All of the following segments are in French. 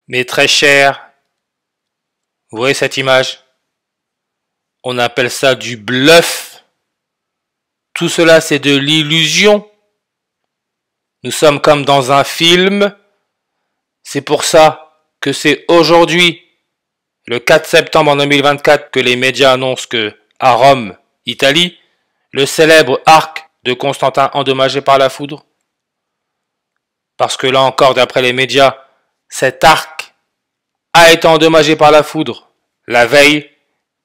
Mes très chers, vous voyez cette image? On appelle ça du bluff. Tout cela, c'est de l'illusion. Nous sommes comme dans un film. C'est pour ça que c'est aujourd'hui, le 4 septembre en 2024, que les médias annoncent que, à Rome, Italie, le célèbre arc de Constantin endommagé par la foudre. Parce que là encore, d'après les médias, cet arc a été endommagé par la foudre la veille,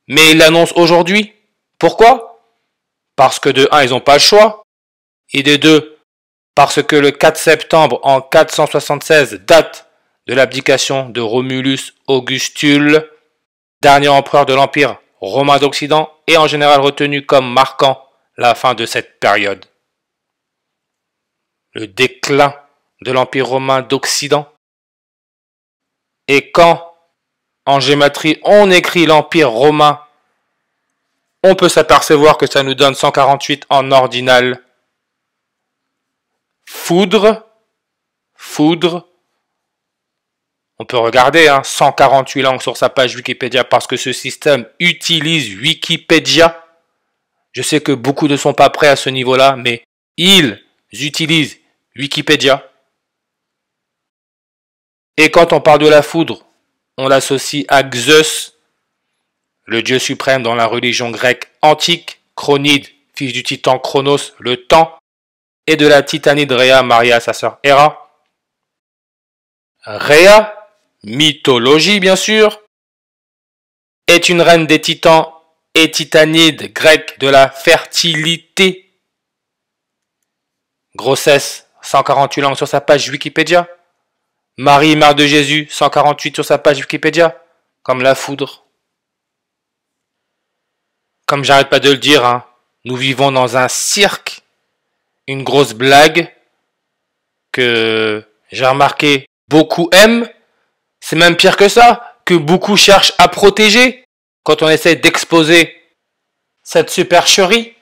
mais ils l'annoncent aujourd'hui. Pourquoi? Parce que de 1, ils n'ont pas le choix, et de 2, parce que le 4 septembre en 476 date de l'abdication de Romulus Augustule, dernier empereur de l'Empire romain d'Occident, et en général retenu comme marquant la fin de cette période. Le déclin de l'Empire romain d'Occident. Et quand, en gématrie, on écrit l'Empire romain, on peut s'apercevoir que ça nous donne 148 en ordinal. Foudre. On peut regarder 148 langues sur sa page Wikipédia parce que ce système utilise Wikipédia. Je sais que beaucoup ne sont pas prêts à ce niveau-là, mais ils utilisent Wikipédia. Et quand on parle de la foudre, on l'associe à Zeus, le dieu suprême dans la religion grecque antique, Chronide, fils du titan Chronos, le temps, et de la titanide Rhea, mariée à sa sœur Héra. Rhea, mythologie bien sûr, est une reine des titans et titanide grecque de la fertilité. Grossesse, 148 langues sur sa page Wikipédia. Marie, mère de Jésus, 148 sur sa page Wikipédia. Comme la foudre. Comme j'arrête pas de le dire, nous vivons dans un cirque. Une grosse blague que j'ai remarqué beaucoup aiment. C'est même pire que ça, que beaucoup cherchent à protéger quand on essaie d'exposer cette supercherie.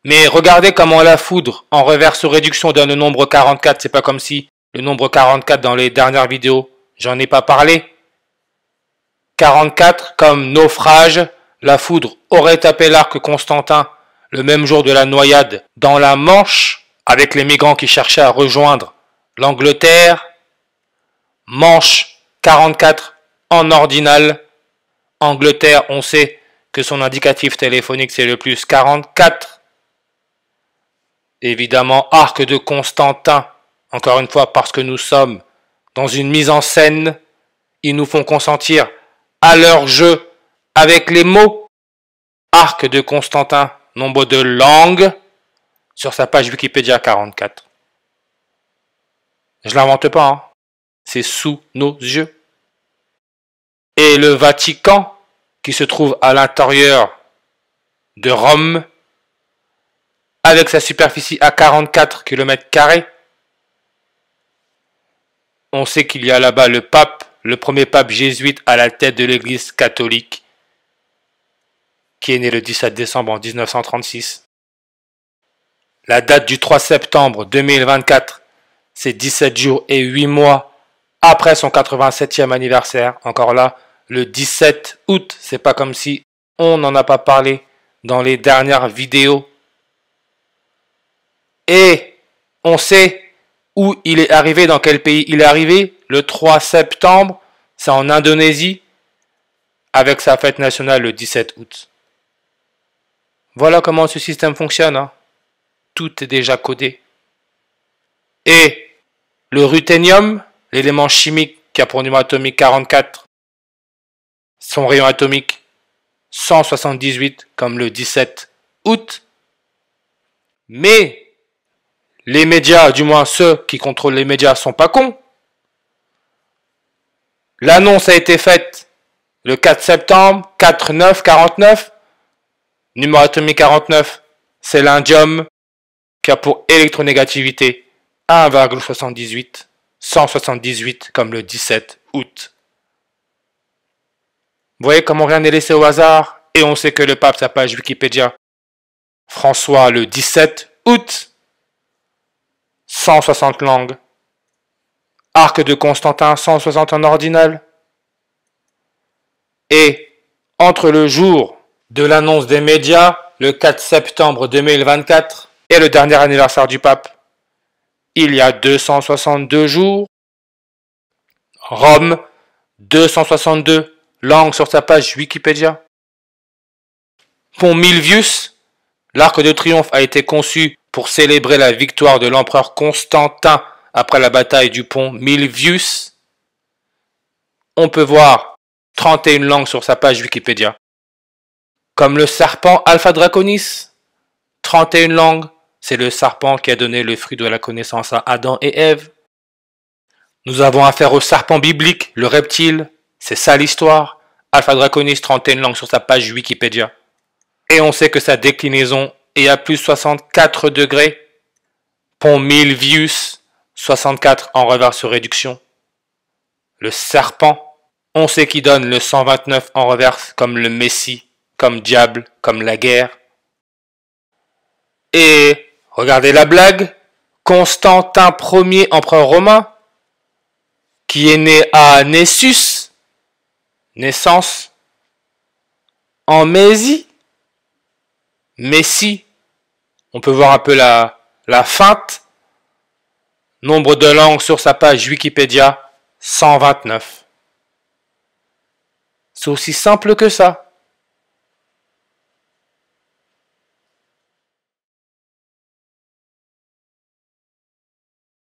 Mais regardez comment la foudre, en reverse réduction, donne le nombre 44. C'est pas comme si le nombre 44 dans les dernières vidéos, j'en ai pas parlé. 44 comme naufrage, la foudre aurait tapé l'arc Constantin le même jour de la noyade dans la Manche, avec les migrants qui cherchaient à rejoindre l'Angleterre. Manche 44 en ordinal. Angleterre, on sait que son indicatif téléphonique c'est le plus 44. Évidemment, arc de Constantin, encore une fois parce que nous sommes dans une mise en scène, ils nous font consentir à leur jeu avec les mots. Arc de Constantin, nombre de langues, sur sa page Wikipédia 44. Je l'invente pas, c'est sous nos yeux. Et le Vatican, qui se trouve à l'intérieur de Rome, avec sa superficie à 44 km², on sait qu'il y a là-bas le pape, le premier pape jésuite à la tête de l'église catholique, qui est né le 17 décembre en 1936. La date du 3 septembre 2024, c'est 17 jours et 8 mois après son 87e anniversaire. Encore là, le 17 août, c'est pas comme si on n'en a pas parlé dans les dernières vidéos. Et on sait où il est arrivé, dans quel pays il est arrivé. Le 3 septembre, c'est en Indonésie, avec sa fête nationale le 17 août. Voilà comment ce système fonctionne. Tout est déjà codé. Et le ruthénium, l'élément chimique qui a pour numéro atomique 44, son rayon atomique 178 comme le 17 août. Mais les médias, du moins ceux qui contrôlent les médias, sont pas cons. L'annonce a été faite le 4 septembre, 4-9-49. Numéro atomique 49, c'est l'indium qui a pour électronégativité 1,78, 178 comme le 17 août. Vous voyez comment rien n'est laissé au hasard? Et on sait que le pape, sa page Wikipédia, François le 17 août, 160 langues. Arc de Constantin 160 en ordinal. Et entre le jour de l'annonce des médias, le 4 septembre 2024, et le dernier anniversaire du pape, il y a 262 jours. Rome, 262 langues sur sa page Wikipédia. Pont Milvius, l'arc de triomphe a été conçu pour célébrer la victoire de l'empereur Constantin après la bataille du pont Milvius. On peut voir 31 langues sur sa page Wikipédia. Comme le serpent Alpha Draconis, 31 langues, c'est le serpent qui a donné le fruit de la connaissance à Adam et Ève. Nous avons affaire au serpent biblique, le reptile, c'est ça l'histoire. Alpha Draconis, 31 langues sur sa page Wikipédia. Et on sait que sa déclinaison est à plus 64 degrés. Pont Milvius, 64 en reverse sur réduction. Le serpent, on sait qu'il donne le 129 en reverse comme le Messie, comme diable, comme la guerre. Et regardez la blague, Constantin Ier, empereur romain, qui est né à Nessus, naissance, en Mésie, Messie, on peut voir un peu la feinte, nombre de langues sur sa page Wikipédia, 129. C'est aussi simple que ça.